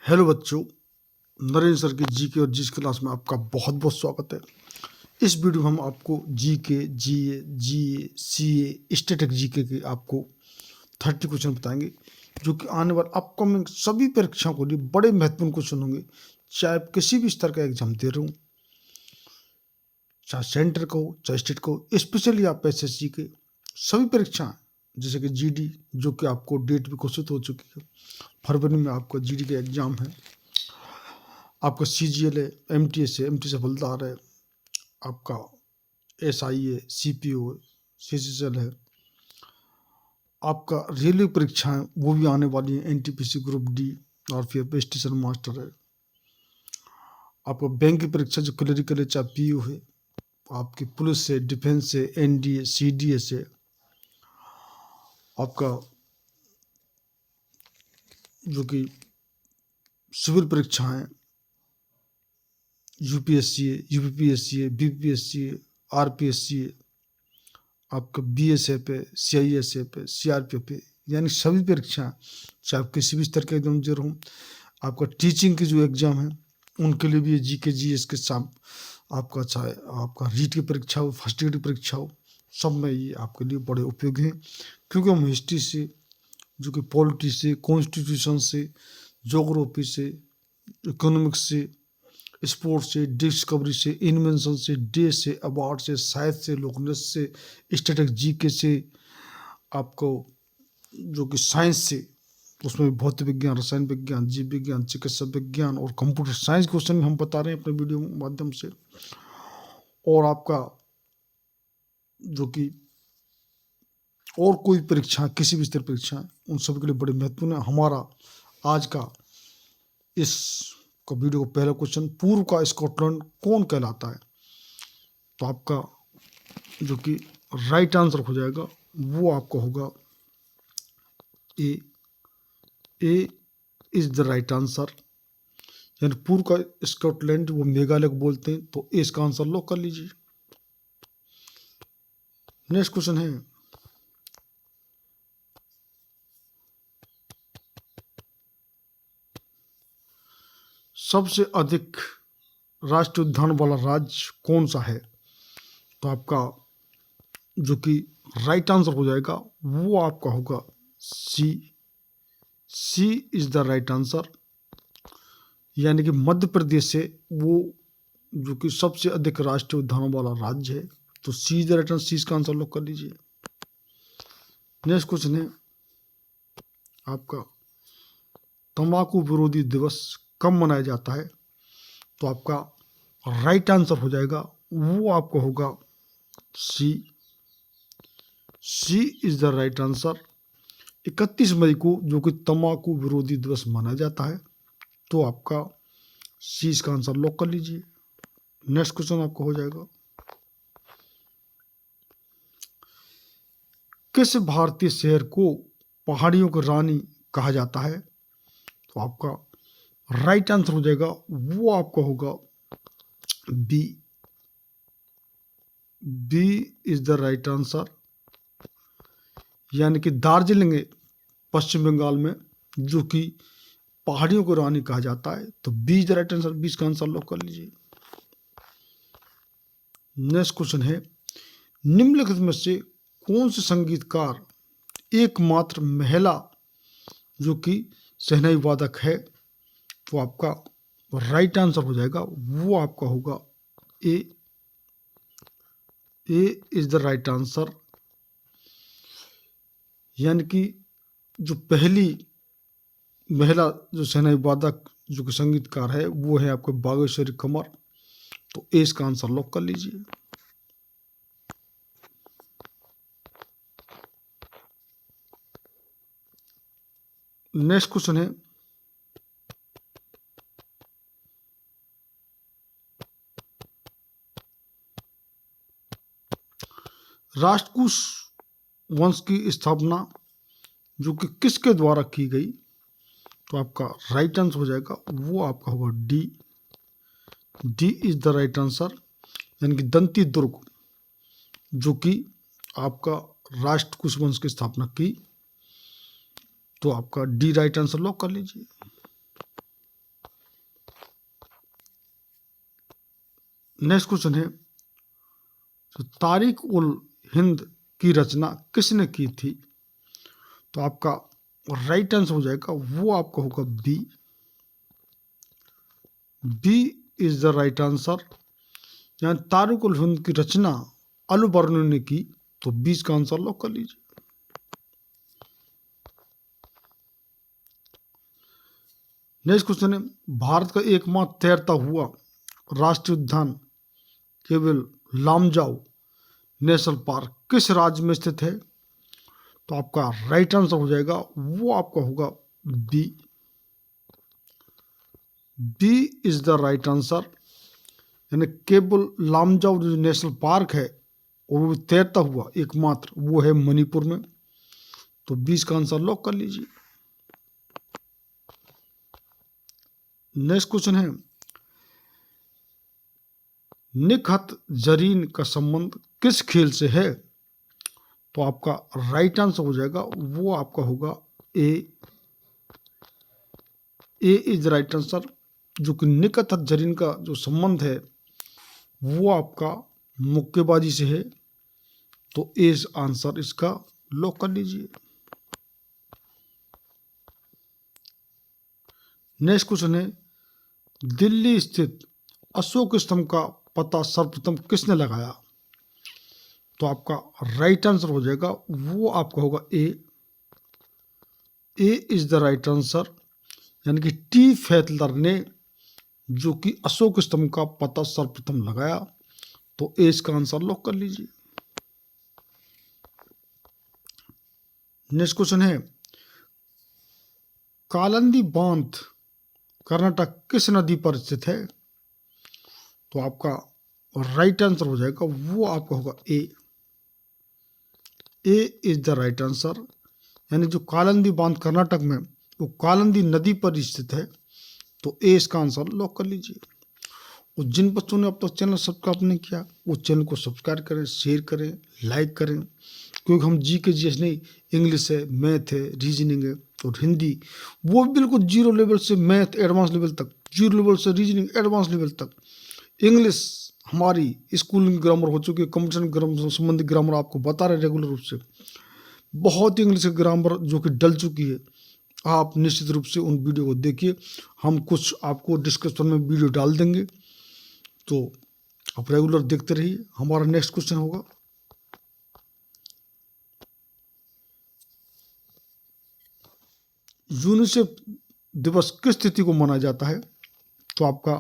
Hello बच्चों, Narendra sir की GK और जीएस क्लास में आपका बहुत बहुत स्वागत है। इस वीडियो में हम आपको जीके, जीए, सीए, स्टैटिक जीके के आपको 30 क्वेश्चन बताएंगे जो कि आने वाले अपकमिंग सभी परीक्षाओं के लिए बड़े महत्वपूर्ण क्वेश्चन होंगे। चाहे आप किसी भी स्तर का एग्जाम दे रहे हो, चाहे सेंटर का हो चाहे स्टेट का हो, स्पेशली आप एसएससी के सभी परीक्षाएं जैसे कि जीडी, जो कि आपको डेट भी घोषित हो चुकी है। फरवरी में आपका जीडी का एग्जाम है। आपका सीजीएल है, एमटीएस है, एमटी से फलदार है, आपका एसआई है, सीपीओ है, सीसीएल है। आपका रेलवे परीक्षाएं वो भी आने वाली हैं, एनटीपीसी ग्रुप डी और फिर स्टेशन मास्टर है। आपका बैंक की परीक्षा जो क्लरिकल है चाहे पीओ है, आपकी पुलिस से, डिफेंस से, एनडीए, सीडीएस है। आपका जो कि सिविल परीक्षाएं यूपीएससी है, यूपीपीएससी है, बीपीएससी है, आरपीएससी है, आपका बीएसएफ है, सीआईएसएफ है, सीआरपीएफ है, यानी सभी परीक्षाएं चाहे आप किसी भी स्तर के एग्जाम दे रहे हो। आपका टीचिंग के जो एग्जाम है उनके लिए भी ये जीके जीएस के साथ आपका चाहे आपका रीट की परीक्षा हो, फर्स्ट ग्रेड की परीक्षा हो, सब में ये आपके लिए बड़े उपयोगी हैं। क्योंकि हम हिस्ट्री से, जो कि पॉलिटी से, कॉन्स्टिट्यूशन से, जोग्राफी से, इकोनॉमिक्स से, स्पोर्ट्स से, डिस्कवरी से, इन्वेंशन से, डे से, अवार्ड से, साइंस से, लोकनेस से, स्टैटिक जीके से, आपको जो कि साइंस से, उसमें भौतिक विज्ञान, रसायन विज्ञान, जीव विज्ञान, चिकित्सा विज्ञान और कंप्यूटर साइंस क्वेश्चन हम बता रहे हैं अपने वीडियो के माध्यम से। और आपका जो कि और कोई परीक्षा, किसी भी स्तर परीक्षा, उन सभी के लिए बड़े महत्वपूर्ण है। हमारा आज का इस का वीडियो का पहला क्वेश्चन, पूर्व का स्कॉटलैंड कौन कहलाता है? तो आपका जो कि राइट आंसर हो जाएगा वो आपका होगा ए। A is the right answer, यानी पूर्व का स्कॉटलैंड वो मेघालय को बोलते हैं, तो ए इसका आंसर लॉक कर लीजिए। नेक्स्ट क्वेश्चन है, सबसे अधिक राष्ट्रीय उद्यान वाला राज्य कौन सा है? तो आपका जो कि राइट आंसर हो जाएगा वो आपका होगा सी। सी इज द राइट आंसर, यानी कि मध्य प्रदेश से वो जो कि सबसे अधिक राष्ट्रीय उद्यान वाला राज्य है, तो सी इज द राइट आंसर। सी इसका आंसर लॉक कर लीजिए। नेक्स्ट क्वेश्चन है आपका, तंबाकू विरोधी दिवस कब मनाया जाता है? तो आपका राइट आंसर हो जाएगा वो आपका होगा सी। सी इज द राइट आंसर। 31 मई को जो कि तंबाकू विरोधी दिवस मनाया जाता है, तो आपका सी इसका आंसर लॉक कर लीजिए। नेक्स्ट क्वेश्चन आपका हो जाएगा, किस भारतीय शहर को पहाड़ियों की रानी कहा जाता है? तो आपका राइट आंसर हो जाएगा वो आपका होगा B. B is the right answer, यानी कि दार्जिलिंग है पश्चिम बंगाल में, जो कि पहाड़ियों को रानी कहा जाता है, तो B is the right answer. B का आंसर लॉक कर लीजिए। नेक्स्ट क्वेश्चन है, निम्नलिखित में से कौन से संगीतकार एकमात्र महिला जो कि शहनाई वादक है? तो आपका राइट आंसर हो जाएगा वो आपका होगा ए। A is the right answer, यानी कि जो पहली महिला जो शहनाई वादक जो कि संगीतकार है वो है आपके बागेश्वरी कमर, तो ए इसका आंसर लॉक कर लीजिए। नेक्स्ट क्वेश्चन है, राष्ट्रकूट वंश की स्थापना जो कि किसके द्वारा की गई? तो आपका राइट आंसर हो जाएगा वो आपका होगा D. D is the right answer, यानी कि दंती दुर्ग जो कि आपका राष्ट्रकूट वंश की स्थापना की, तो आपका डी राइट आंसर लॉक कर लीजिए। नेक्स्ट क्वेश्चन है, तो तारिक उल हिंद की रचना किसने की थी? तो आपका राइट आंसर हो जाएगा वो आपका होगा B. B is the right answer. यहाँ तारिक उल हिंद की रचना अल बर्नी ने की, तो 20 का आंसर लॉक कर लीजिए। नेक्स्ट क्वेश्चन है, भारत का एकमात्र तैरता हुआ राष्ट्रीय उद्यान केवल लामजाओ नेशनल पार्क किस राज्य में स्थित है? तो आपका राइट आंसर हो जाएगा वो आपका होगा B. B is the right answer. यानी केवल लामजाओ जो नेशनल पार्क है और वो तैरता हुआ एकमात्र वो है मणिपुर में, तो 20 का आंसर लॉक कर लीजिए। नेक्स्ट क्वेश्चन है, निकहत जरीन का संबंध किस खेल से है? तो आपका राइट आंसर हो जाएगा वो आपका होगा ए। A is right answer. जो कि निकहत जरीन का जो संबंध है वो आपका मुक्केबाजी से है, तो ए आंसर इसका लॉक कर लीजिए। नेक्स्ट क्वेश्चन है, दिल्ली स्थित अशोक स्तंभ का पता सर्वप्रथम किसने लगाया? तो आपका राइट आंसर हो जाएगा वो आपका होगा ए। A is the right answer. यानी कि टी फैटलर ने जो कि अशोक स्तंभ का पता सर्वप्रथम लगाया, तो ए इसका आंसर लॉक कर लीजिए। नेक्स्ट क्वेश्चन है, कालंदी बांध कर्नाटक किस नदी पर स्थित है? तो आपका राइट आंसर हो जाएगा वो आपका होगा ए। A is the right answer. यानी जो कालंदी बांध कर्नाटक में वो कालंदी नदी पर स्थित है, तो ए इसका आंसर लॉक कर लीजिए। और जिन बच्चों ने अब तक चैनल सब्सक्राइब नहीं किया वो चैनल को सब्सक्राइब करें, शेयर करें, लाइक करें, क्योंकि हम जी के जी एस नहीं, इंग्लिश है, मैथ है, रीजनिंग है और हिंदी, वो बिल्कुल जीरो लेवल से मैथ एडवांस लेवल तक, जीरो लेवल से रीजनिंग एडवांस लेवल तक, इंग्लिश हमारी स्कूलिंग ग्रामर हो चुकी है, कंपटीशन ग्रामर संबंधी ग्रामर आपको बता रहे रेगुलर रूप से। बहुत ही इंग्लिश की ग्रामर जो कि डल चुकी है, आप निश्चित रूप से उन वीडियो को देखिए। हम कुछ आपको डिस्क्रिप्शन में वीडियो डाल देंगे, तो आप रेगुलर देखते रहिए। हमारा नेक्स्ट क्वेश्चन होगा, यूनिसेफ दिवस किस तिथि को मनाया जाता है? तो आपका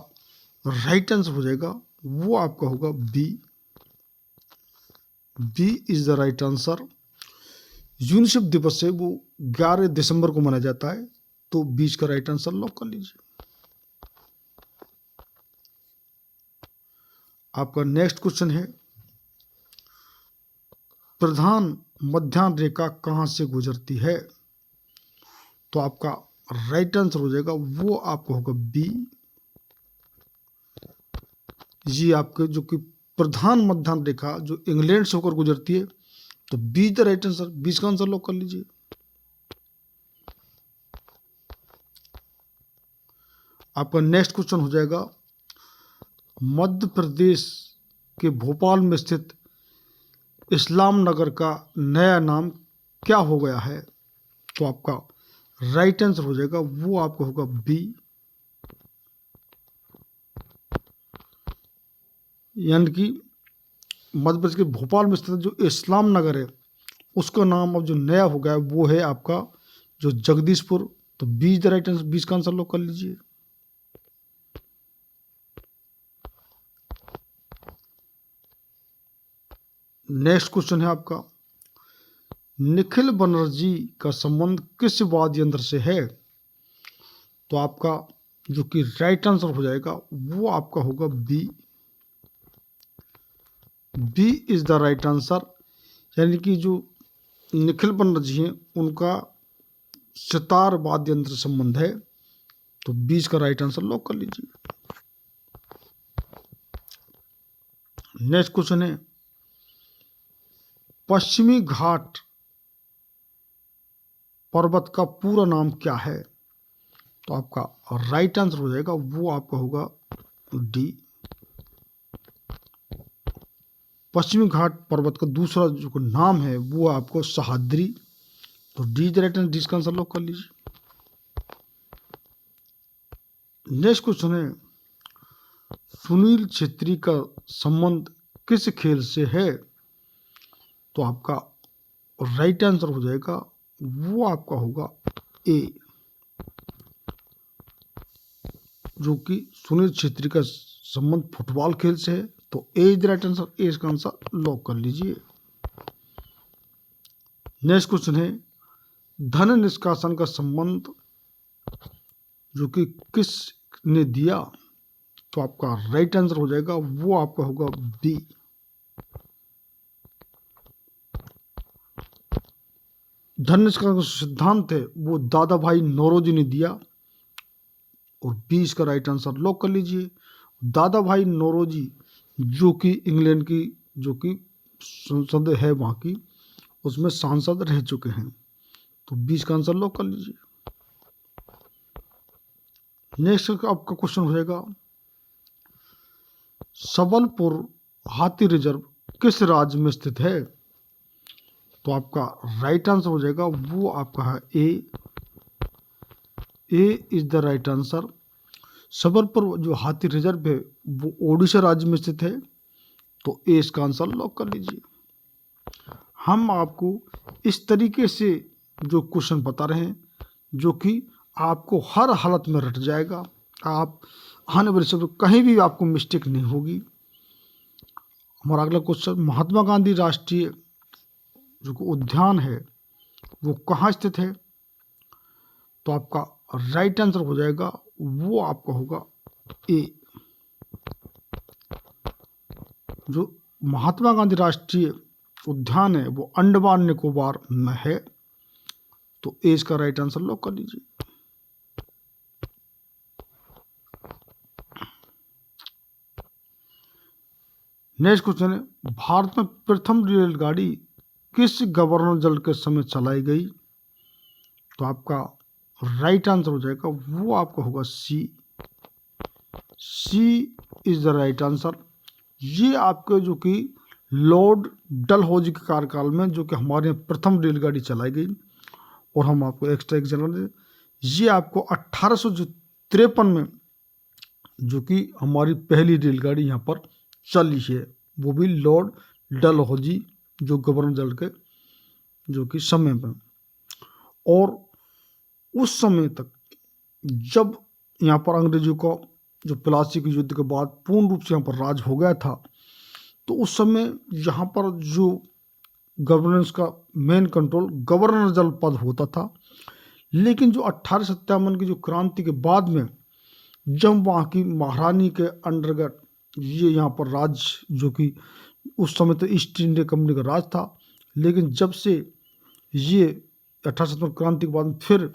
राइट आंसर हो जाएगा वो आपका होगा B. B is the right answer. UNICEF दिवस है वो 11 दिसंबर को मनाया जाता है, तो 20 का राइट आंसर लॉक कर लीजिए। आपका नेक्स्ट क्वेश्चन है, प्रधान मध्याह्न रेखा कहां से गुजरती है? तो आपका राइट आंसर हो जाएगा वो आपका होगा बी। ये आपके जो कि प्रधान मध्याह्न रेखा जो इंग्लैंड से होकर गुजरती है, तो बी द राइट आंसर। 20 का आंसर लॉक कर लीजिए। आपका नेक्स्ट क्वेश्चन हो जाएगा, मध्य प्रदेश के भोपाल में स्थित इस्लाम नगर का नया नाम क्या हो गया है? तो आपका राइट आंसर हो जाएगा वो आपका होगा बी। यानी कि मध्य प्रदेश के भोपाल में स्थित जो इस्लाम नगर है उसका नाम अब जो नया हो गया है वो है आपका जो जगदीशपुर, तो 20 द राइट आंसर। 20 का आंसर लॉक कर लीजिए। नेक्स्ट क्वेश्चन है आपका, निखिल बनर्जी का संबंध किस वाद्य यंत्र से है? तो आपका जो कि राइट आंसर हो जाएगा वो आपका होगा B. B is the right answer. यानी कि जो निखिल बनर्जी हैं उनका सितार वाद्य यंत्र से संबंध है, तो 20 का राइट आंसर लॉक कर लीजिए। नेक्स्ट क्वेश्चन है, पश्चिमी घाट पर्वत का पूरा नाम क्या है? तो आपका राइट आंसर हो जाएगा वो आपका होगा डी। पश्चिमी घाट पर्वत का दूसरा जो नाम है वो आपको सह्याद्री। तो D is right answer, D का आंसर लॉक कर लीजिए। नेक्स्ट क्वेश्चन है, सुनील छेत्री का संबंध किस खेल से है? तो आपका राइट आंसर हो जाएगा, वो आपका होगा ए, जो कि सुनील छेत्री का संबंध फुटबॉल खेल से है। तो ए इज राइट आंसर, ए इसका आंसर लॉक कर लीजिए। नेक्स्ट क्वेश्चन है, धन निष्कासन का संबंध जो कि किस ने दिया? तो आपका राइट आंसर हो जाएगा, वो आपका होगा बी, धन निष्कासन का सिद्धांत है वो दादा भाई नौरोजी ने दिया। और बी इसका राइट आंसर लॉक कर लीजिए। दादा भाई नौरोजी जो कि इंग्लैंड की जो कि संसद है वहाँ की, उसमें सांसद रह चुके हैं। तो 20 का आंसर लॉक कर लीजिए। नेक्स्ट आपका क्वेश्चन हो जाएगा, सबलपुर हाथी रिजर्व किस राज्य में स्थित है? तो आपका राइट आंसर हो जाएगा, वो आपका है A, A is the right answer. Sambalpur जो हाथी रिजर्व है वो ओडिशा राज्य में स्थित है। तो ए इसका आंसर लॉक कर लीजिए। हम आपको इस तरीके से जो क्वेश्चन बता रहे हैं जो कि आपको हर हालत में रट जाएगा, आप आने वाले समय कहीं भी आपको मिस्टेक नहीं होगी। हमारा अगला क्वेश्चन, महात्मा गांधी राष्ट्रीय जो उद्यान है वो कहाँ स्थित है? तो आपका राइट आंसर हो जाएगा, वो आपका होगा ए, जो महात्मा गांधी राष्ट्रीय उद्यान है वो अंडमान निकोबार में है। तो ए इसका राइट आंसर लॉक कर लीजिए। नेक्स्ट क्वेश्चन है, भारत में प्रथम रेलगाड़ी किस गवर्नर जनरल के समय चलाई गई? तो आपका राइट आंसर हो जाएगा, वो आपका होगा सी, सी इज द राइट आंसर। ये आपके जो कि लॉर्ड डलहौजी के कार्यकाल में जो कि हमारे यहाँ प्रथम रेलगाड़ी चलाई गई। और हम आपको एक्स्ट्रा एग्जाम्पल दें, ये आपको 1853 में जो कि हमारी पहली रेलगाड़ी यहाँ पर चली है, वो भी लॉर्ड डलहौजी जो गवर्नर जनरल के जो कि समय में। और उस समय तक जब यहाँ पर अंग्रेजों का जो प्लासी के युद्ध के बाद पूर्ण रूप से यहाँ पर राज हो गया था, तो उस समय यहाँ पर जो गवर्नेंस का मेन कंट्रोल गवर्नर जनरल पद होता था। लेकिन जो 1857 की जो क्रांति के बाद में जब वहाँ की महारानी के अंतर्गत ये यहाँ पर राज जो कि उस समय तो ईस्ट इंडिया कंपनी का राज था, लेकिन जब से ये 1857 क्रांति के बाद फिर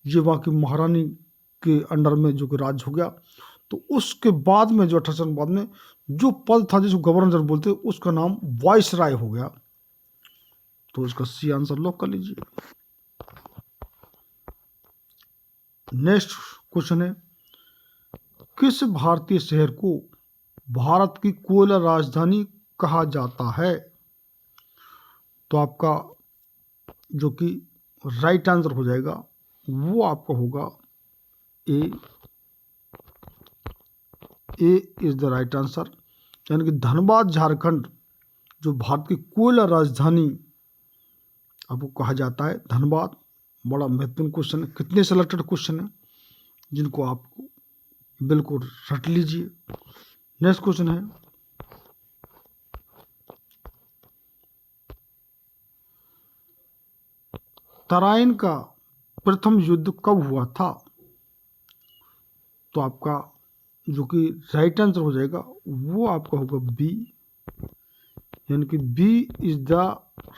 ये वहाँ की महारानी के अंडर में जो कि राज हो गया, तो उसके बाद में जो 1857 बाद में जो पद था जिसको गवर्नर जनरल बोलते उसका नाम वाइस राय हो गया। तो इसका सी आंसर लॉक कर लीजिए। नेक्स्ट क्वेश्चन है, किस भारतीय शहर को भारत की कोयला राजधानी कहा जाता है? तो आपका जो कि राइट आंसर हो जाएगा वो आपका होगा ए, A is the right answer. यानी कि धनबाद झारखंड जो भारत की कोयला राजधानी आपको कहा जाता है धनबाद। बड़ा महत्वपूर्ण क्वेश्चन है, कितने सिलेक्टेड क्वेश्चन है जिनको आपको बिल्कुल रट लीजिए। नेक्स्ट क्वेश्चन है, तराइन का प्रथम युद्ध कब हुआ था? तो आपका जो कि राइट आंसर हो जाएगा वो आपका होगा बी, यानी कि B is the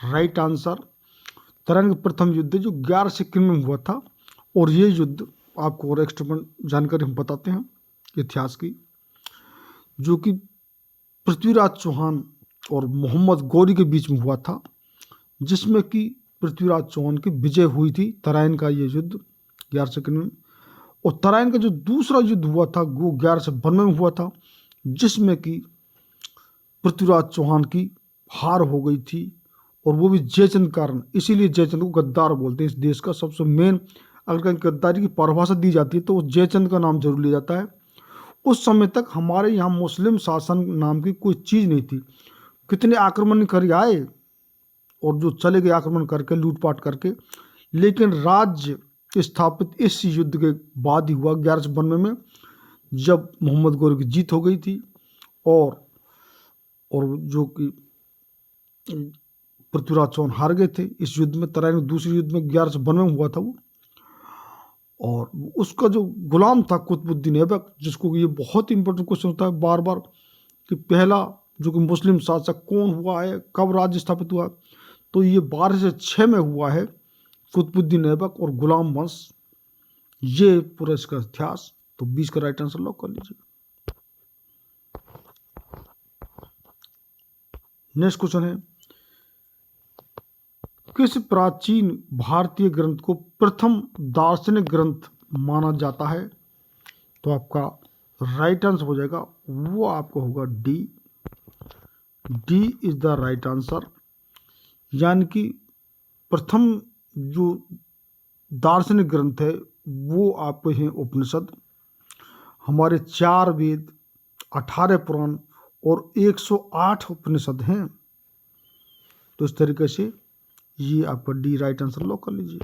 right answer. Tarain का प्रथम युद्ध जो 11 सिक्किम में हुआ था। और ये युद्ध आपको और एक्स्ट्रा जानकारी हम बताते हैं इतिहास की, जो कि पृथ्वीराज चौहान और मोहम्मद गौरी के बीच में हुआ था, जिसमें कि पृथ्वीराज चौहान की विजय हुई थी। तराइन का ये युद्ध 11 सिक्किम में। और तराइन का जो दूसरा युद्ध हुआ था वो 1192 में हुआ था, जिसमें कि पृथ्वीराज चौहान की हार हो गई थी, और वो भी जयचंद के कारण। इसीलिए जयचंद को गद्दार बोलते हैं। इस देश का सबसे मेन, अगर कहीं गद्दारी की परिभाषा दी जाती है तो वो जयचंद का नाम जरूर लिया जाता है। उस समय तक हमारे यहाँ मुस्लिम शासन नाम की कोई चीज़ नहीं थी। कितने आक्रमण कर आए और जो चले गए आक्रमण करके, लूटपाट करके, लेकिन राज्य स्थापित इस युद्ध के बाद ही हुआ 1192 में, जब मोहम्मद गोरी की जीत हो गई थी। और जो कि पृथ्वीराज चौहान हार गए थे इस युद्ध में। तराइन में दूसरे युद्ध में 1192 में हुआ था वो। और उसका जो गुलाम था कुतुबुद्दीन ऐबक, जिसको ये बहुत इंपॉर्टेंट क्वेश्चन होता है बार बार कि पहला जो कि मुस्लिम शासक कौन हुआ है, कब राज्य स्थापित हुआ, तो ये 1206 में हुआ है कुतुबुद्दीन ऐबक और गुलाम वंश। ये पूरा इसका इतिहास। तो 20 का राइट आंसर लॉक कर लीजिए। नेक्स्ट क्वेश्चन है, किस प्राचीन भारतीय ग्रंथ को प्रथम दार्शनिक ग्रंथ माना जाता है? तो आपका राइट आंसर हो जाएगा, वो आपका होगा D. D is the right answer. यानी कि प्रथम जो दार्शनिक ग्रंथ है वो आपके हैं उपनिषद। हमारे 4 वेद, 18 पुराण और 108 उपनिषद हैं। तो इस तरीके से ये आपका डी राइट आंसर लॉक कर लीजिए।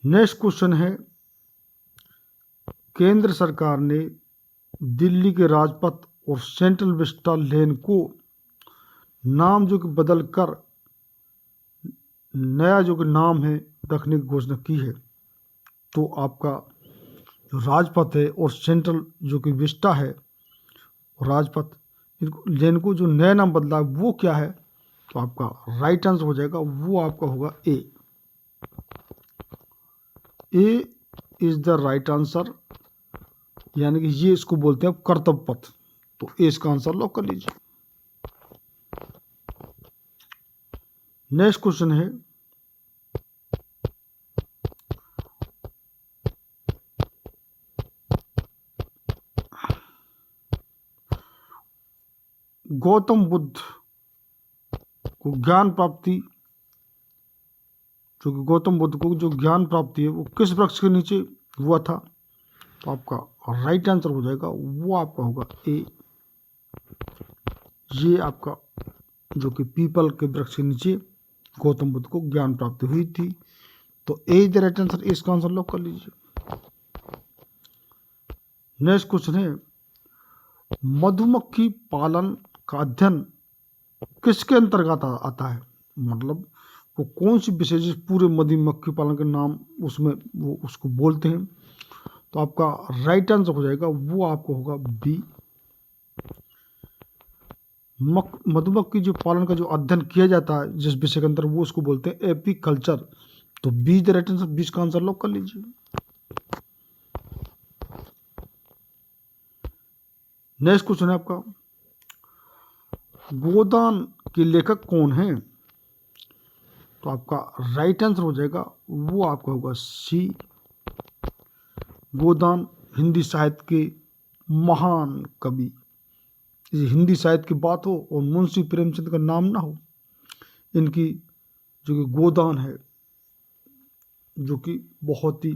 नेक्स्ट क्वेश्चन है, केंद्र सरकार ने दिल्ली के राजपथ और सेंट्रल विस्टा लेन को नाम जो कि बदल कर नया जो कि नाम है रखने की घोषणा की है। तो आपका जो राजपथ है और सेंट्रल जो कि विस्टा है, राजपथ, इनको लेन को जो नया नाम बदला है वो क्या है? तो आपका राइट आंसर हो जाएगा, वो आपका होगा ए। A is the right answer. यानी कि ये इसको बोलते हैं कर्तव्य पथ। तो ए इसका आंसर लॉक कर लीजिए। नेक्स्ट क्वेश्चन है, गौतम बुद्ध को ज्ञान प्राप्ति, जो कि गौतम बुद्ध को जो ज्ञान प्राप्ति है वो किस वृक्ष के नीचे हुआ था? तो आपका राइट आंसर हो जाएगा, वो आपका होगा ए। ये आपका जो कि पीपल के वृक्ष के नीचे गौतम बुद्ध को ज्ञान प्राप्ति हुई थी। तो ए इज द राइट आंसर। इसका आंसर लॉक कर लीजिए। नेक्स्ट क्वेश्चन है, मधुमक्खी पालन का अध्ययन किसके अंतर्गत आता है? मतलब वो कौन सी विशेष पूरे मधुमक्खी पालन के नाम उसमें वो उसको बोलते हैं? तो आपका राइट आंसर हो जाएगा, वो आपको होगा बी। मधुमक्खी जो पालन का जो अध्ययन किया जाता है जिस विषय के अंदर, वो उसको बोलते हैं एपीकल्चर। तो बी द राइट आंसर। 20 का आंसर लॉक कर लीजिए। नेक्स्ट क्वेश्चन है आपका, गोदान के लेखक कौन हैं? तो आपका राइट आंसर हो जाएगा, वो आपका होगा सी। गोदान हिंदी साहित्य के महान कवि। हिंदी साहित्य की बात हो और मुंशी प्रेमचंद का नाम ना हो, इनकी जो कि गोदान है जो कि बहुत ही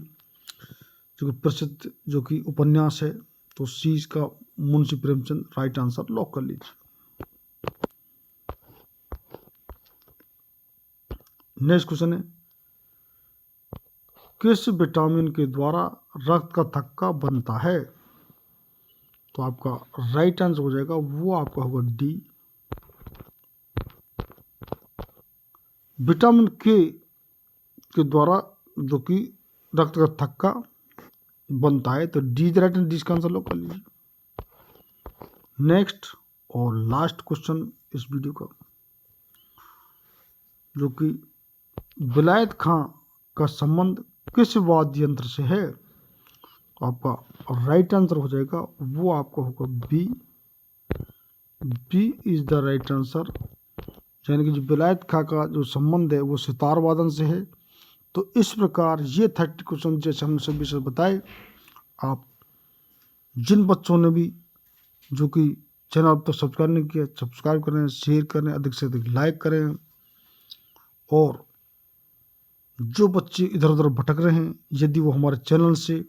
जो कि प्रसिद्ध जो कि उपन्यास है, तो सी का Munshi Premchand right answer lock कर लीजिए। नेक्स्ट क्वेश्चन है, किस विटामिन के द्वारा रक्त का थक्का बनता है? तो आपका राइट आंसर हो जाएगा, वो आपका होगा डी। विटामिन के द्वारा जो कि रक्त का थक्का बनता है। तो D the right answer. D का आंसर लॉक कर लीजिए। नेक्स्ट और लास्ट क्वेश्चन इस वीडियो का, जो कि विलायत खां का संबंध किस वाद्य यंत्र से है? तो आपका राइट आंसर हो जाएगा, वो आपका होगा B. B is the right answer. यानी कि जो विलायत खां का जो संबंध है वो सितार वादन से है। तो इस प्रकार ये 30 क्वेश्चन जैसे हमने सभी से बताए, आप जिन बच्चों ने भी जो कि चैनल अब तक सब्सक्राइब नहीं किया, सब्सक्राइब करें, शेयर करें, अधिक से अधिक लाइक करें। और जो बच्चे इधर उधर भटक रहे हैं, यदि वो हमारे चैनल से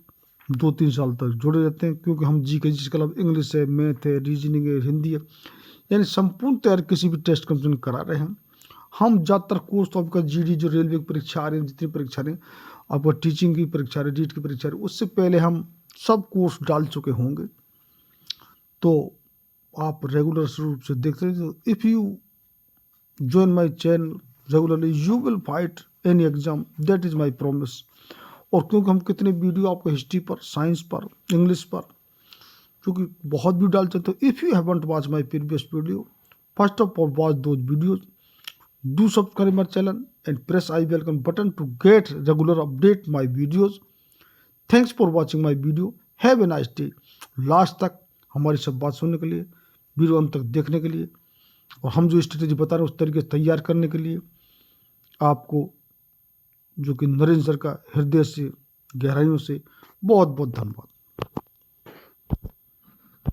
2-3 साल तक जुड़े रहते हैं, क्योंकि हम जी के जिस क्लब इंग्लिश है, मैथ है, रीजनिंग है, हिंदी है, यानी संपूर्ण तैयार किसी भी टेस्ट कंपटीशन करा रहे हैं। हम ज़्यादातर कोर्स तो आपका जीडी जो रेलवे की परीक्षा आ रही है, जितनी परीक्षा रही, आपका टीचिंग की परीक्षा रही, रीट की परीक्षा रही, उससे पहले हम सब कोर्स डाल चुके होंगे। तो आप रेगुलर रूप से देखते हैं। If you join my channel regularly, you will fight any exam, that is my promise। और क्योंकि हम कितने वीडियो आपको हिस्ट्री पर, साइंस पर, इंग्लिश पर, क्योंकि बहुत वीडियो डाल चलते हो। If you haven't watch my previous video, first of all watch those videos, do subscribe my channel and press I welcome button to get regular update my videos. Thanks for watching my video, have a nice day. Last तक हमारी सब बात सुनने के लिए, video अंत तक देखने के लिए, और हम जो स्ट्रेटेजी बता रहे हैं उस तरीके से तैयार करने के लिए आपको, जो कि नरेंद्र सर का हृदय से, गहराइयों से बहुत बहुत धन्यवाद।